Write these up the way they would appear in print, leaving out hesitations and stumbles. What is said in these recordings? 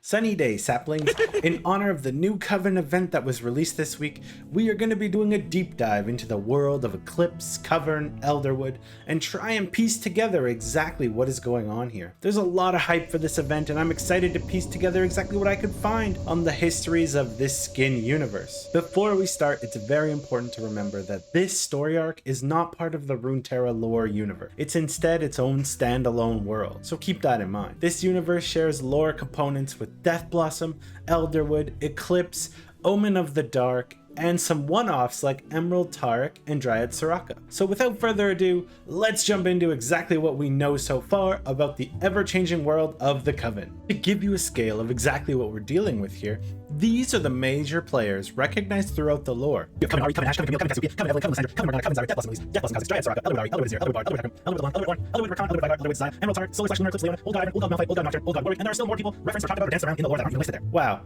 Sunny day, Saplings. In honor of the new Coven event that was released this week, we are going to be doing a deep dive into the world of Eclipse, Coven, Elderwood, and try and piece together exactly what is going on here. There's a lot of hype for this event, and I'm excited to piece together exactly what I could find on the histories of this skin universe. Before we start, it's very important to remember that this story arc is not part of the Runeterra lore universe. It's instead its own standalone world, so keep that in mind. This universe shares lore components with Death Blossom, Elderwood, Eclipse, Omen of the Dark, and some one-offs like Emerald Taric and Dryad Soraka. So without further ado, let's jump into exactly what we know so far about the ever-changing world of the Coven. To give you a scale of exactly what we're dealing with here, these are the major players recognized throughout the lore. Coven Ari, Coven Ash, Coven Camille, Coven Cassiopeia, Coven Evelyn, Coven Lysander, Coven Morgana, Coven Zyra, Death Blossom Leaves, Death Blossom Causes, Dryad Soraka, Elderwood Ari, Elderwood Azir, Elderwood Bard, Elderwood Hecarim, Elderwood Valon, Elderwood Lorn, Elderwood Rakan, Elderwood Vigar, Elderwood Zaya, Emerald Taric, Solar Lunar, Leona, Old God Ivern, Old God Malphite, Old God Nocturne, Old God Warwick, and there are still more people referenced or talked about or danced around in the lore that aren't even listed there. Wow,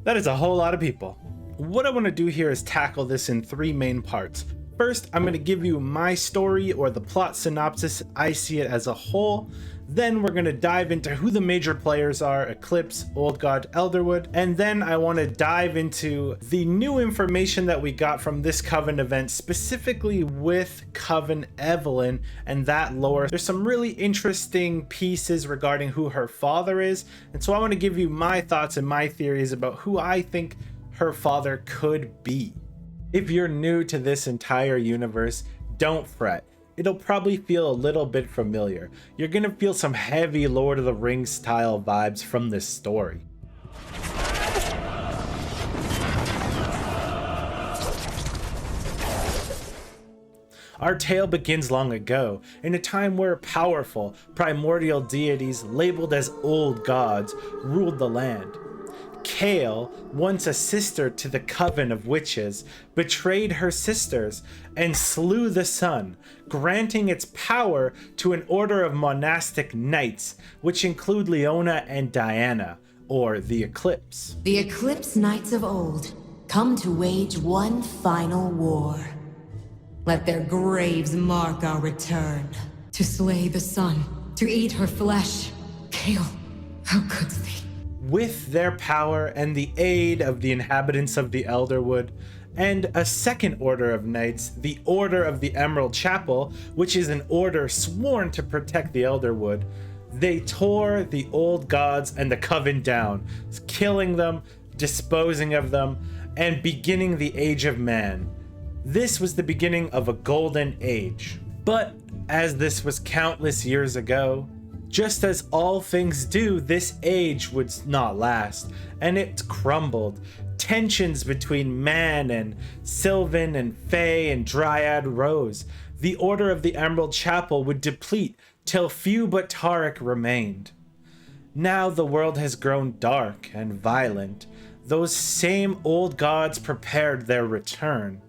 that is a whole lot of people. What I want to do here is tackle this in three main parts. First, I'm going to give you my story or the plot synopsis. I see it as a whole. Then we're going to dive into who the major players are, Eclipse, Old God, Elderwood. And then I want to dive into the new information that we got from this Coven event, specifically with Coven Evelyn and that lore. There's some really interesting pieces regarding who her father is. And so I want to give you my thoughts and my theories about who I think her father could be. If you're new to this entire universe, don't fret. It'll probably feel a little bit familiar. You're gonna feel some heavy Lord of the Rings style vibes from this story. Our tale begins long ago, in a time where powerful, primordial deities labeled as old gods ruled the land. Kayle, once a sister to the Coven of Witches, betrayed her sisters and slew the sun, granting its power to an order of monastic knights, which include Leona and Diana, or the Eclipse. The Eclipse Knights of old come to wage one final war. Let their graves mark our return. To slay the sun, to eat her flesh. Kayle, how could they? With their power and the aid of the inhabitants of the Elderwood, and a second order of knights, the Order of the Emerald Chapel, which is an order sworn to protect the Elderwood, they tore the old gods and the Coven down, killing them, disposing of them, and beginning the Age of Man. This was the beginning of a golden age. But as this was countless years ago, just as all things do, this age would not last, and it crumbled. Tensions between man and Sylvan and Fae and Dryad rose. The Order of the Emerald Chapel would deplete till few but Taric remained. Now the world has grown dark and violent. Those same old gods prepared their return.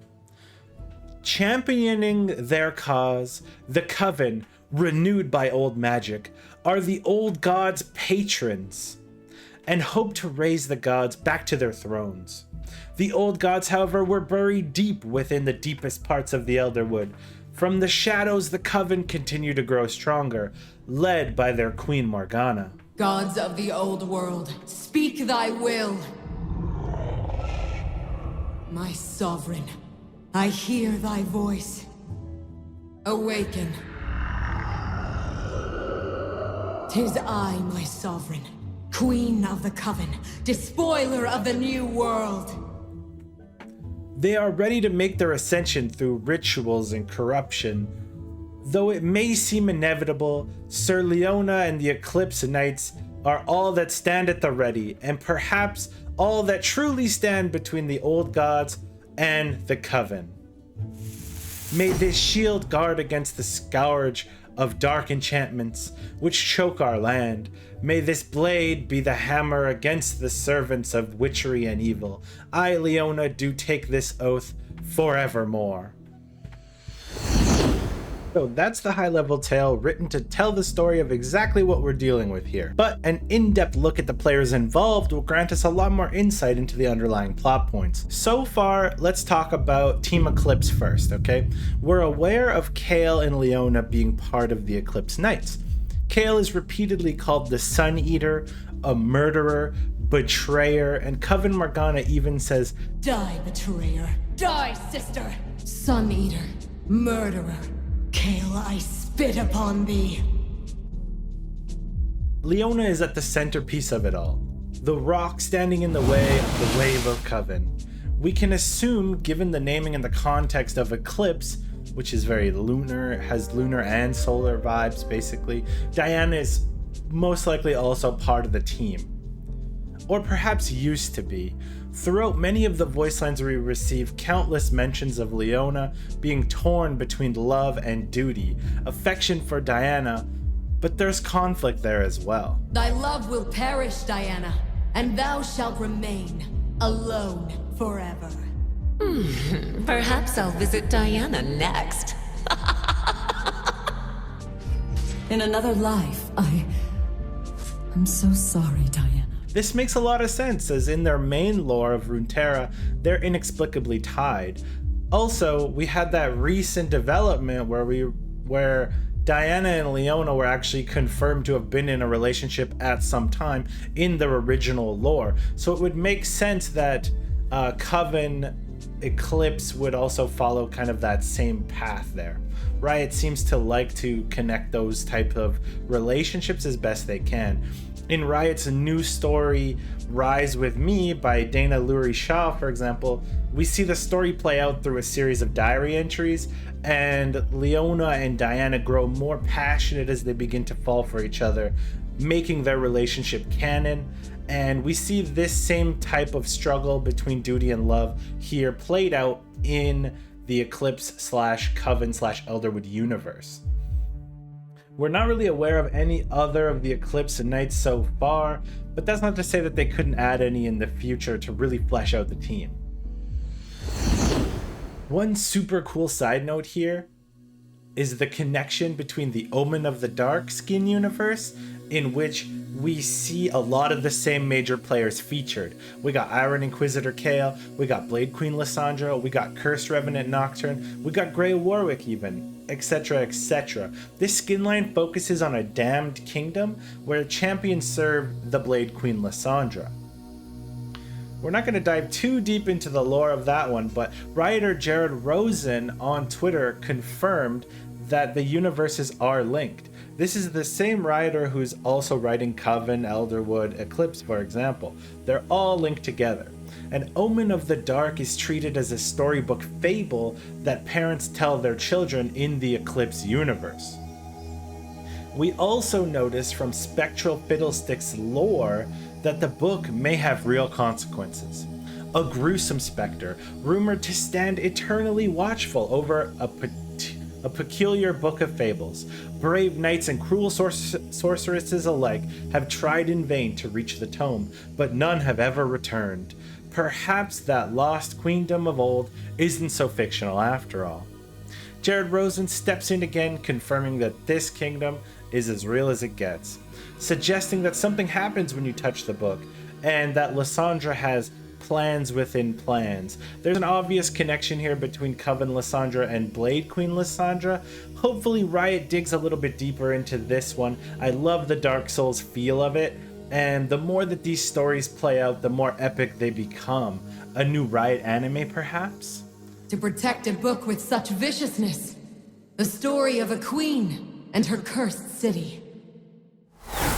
Championing their cause, the Coven, renewed by old magic, are the old gods' patrons, and hope to raise the gods back to their thrones. The old gods, however, were buried deep within the deepest parts of the Elderwood. From the shadows, the Coven continue to grow stronger, led by their Queen Morgana. Gods of the old world, speak thy will. My sovereign, I hear thy voice. Awaken. 'Tis I, my sovereign, queen of the Coven, despoiler of the new world. They are ready to make their ascension through rituals and corruption. Though it may seem inevitable, Sir Leona and the Eclipse Knights are all that stand at the ready, and perhaps all that truly stand between the old gods and the Coven. May this shield guard against the scourge of dark enchantments which choke our land. May this blade be the hammer against the servants of witchery and evil. I, Leona, do take this oath forevermore. So that's the high-level tale written to tell the story of exactly what we're dealing with here. But an in-depth look at the players involved will grant us a lot more insight into the underlying plot points. So far, let's talk about Team Eclipse first, okay? We're aware of Kayle and Leona being part of the Eclipse Knights. Kayle is repeatedly called the Sun Eater, a murderer, betrayer, and Coven Morgana even says, Die, betrayer. Die, sister. Sun eater. Murderer. Kayle, I spit upon thee. Leona is at the centerpiece of it all, the rock standing in the way of the wave of Coven. We can assume, given the naming and the context of Eclipse, which is very lunar, has lunar and solar vibes basically, Diana is most likely also part of the team. Or perhaps used to be. Throughout many of the voice lines we receive countless mentions of Leona being torn between love and duty, affection for Diana, but there's conflict there as well. Thy love will perish, Diana, and thou shalt remain alone forever. Perhaps I'll visit Diana next. In another life, I'm so sorry, Diana. This makes a lot of sense, as in their main lore of Runeterra, they're inexplicably tied. Also, we had that recent development where Diana and Leona were actually confirmed to have been in a relationship at some time in their original lore. So it would make sense that Coven Eclipse would also follow kind of that same path there. Riot seems to like to connect those type of relationships as best they can. In Riot's new story, Rise With Me by Dana Lurie Shaw, for example, we see the story play out through a series of diary entries, and Leona and Diana grow more passionate as they begin to fall for each other, making their relationship canon. And we see this same type of struggle between duty and love here played out in the Eclipse / Coven / Elderwood universe. We're not really aware of any other of the Eclipse Knights so far, but that's not to say that they couldn't add any in the future to really flesh out the team. One super cool side note here is the connection between the Omen of the Dark skin universe, in which we see a lot of the same major players featured. We got Iron Inquisitor Kayle, we got Blade Queen Lissandra, we got Cursed Revenant Nocturne, we got Grey Warwick even, etc, etc. This skin line focuses on a damned kingdom where champions serve the Blade Queen Lissandra. We're not going to dive too deep into the lore of that one, but writer Jared Rosen on Twitter confirmed that the universes are linked. This is the same writer who's also writing Coven, Elderwood, Eclipse, for example. They're all linked together. An Omen of the Dark is treated as a storybook fable that parents tell their children in the Eclipse universe. We also notice from Spectral Fiddlestick's lore that the book may have real consequences. A gruesome specter, rumored to stand eternally watchful over a peculiar book of fables. Brave knights and cruel sorceresses alike have tried in vain to reach the tome, but none have ever returned. Perhaps that lost queendom of old isn't so fictional after all. Jared Rosen steps in again, confirming that this kingdom is as real as it gets, suggesting that something happens when you touch the book, and that Lissandra has plans within plans. There's an obvious connection here between Coven Lissandra and Blade Queen Lissandra. Hopefully Riot digs a little bit deeper into this one. I love the Dark Souls feel of it, and the more that these stories play out, the more epic they become. A new Riot anime, perhaps? To protect a book with such viciousness. The story of a queen and her cursed city.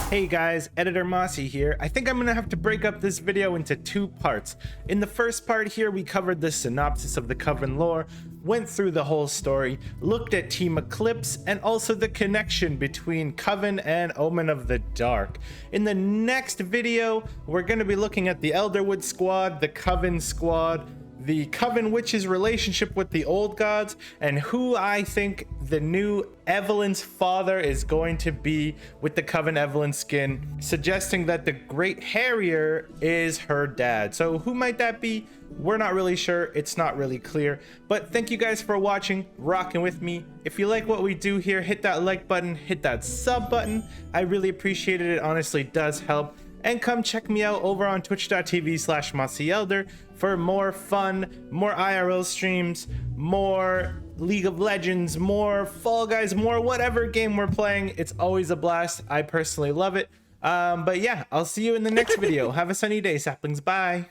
Hey guys, Editor Mossy here. I think I'm gonna have to break up this video into two parts. In the first part here, we covered the synopsis of the Coven lore, went through the whole story, looked at Team Eclipse, and also the connection between Coven and Omen of the Dark. In the next video, we're gonna be looking at the Elderwood squad, the Coven squad, the Coven Witch's relationship with the old gods, and who I think the new Evelyn's father is going to be with the Coven Evelyn skin, suggesting that the Great Harrier is her dad. So who might that be? We're not really sure. It's not really clear. But thank you guys for watching, rocking with me. If you like what we do here, hit that like button, hit that sub button. I really appreciate it. It honestly does help. And come check me out over on twitch.tv/MossyElder for more fun, more IRL streams, more League of Legends, more Fall Guys, more whatever game we're playing. It's always a blast. I personally love it. But yeah, I'll see you in the next video. Have a sunny day, saplings. Bye.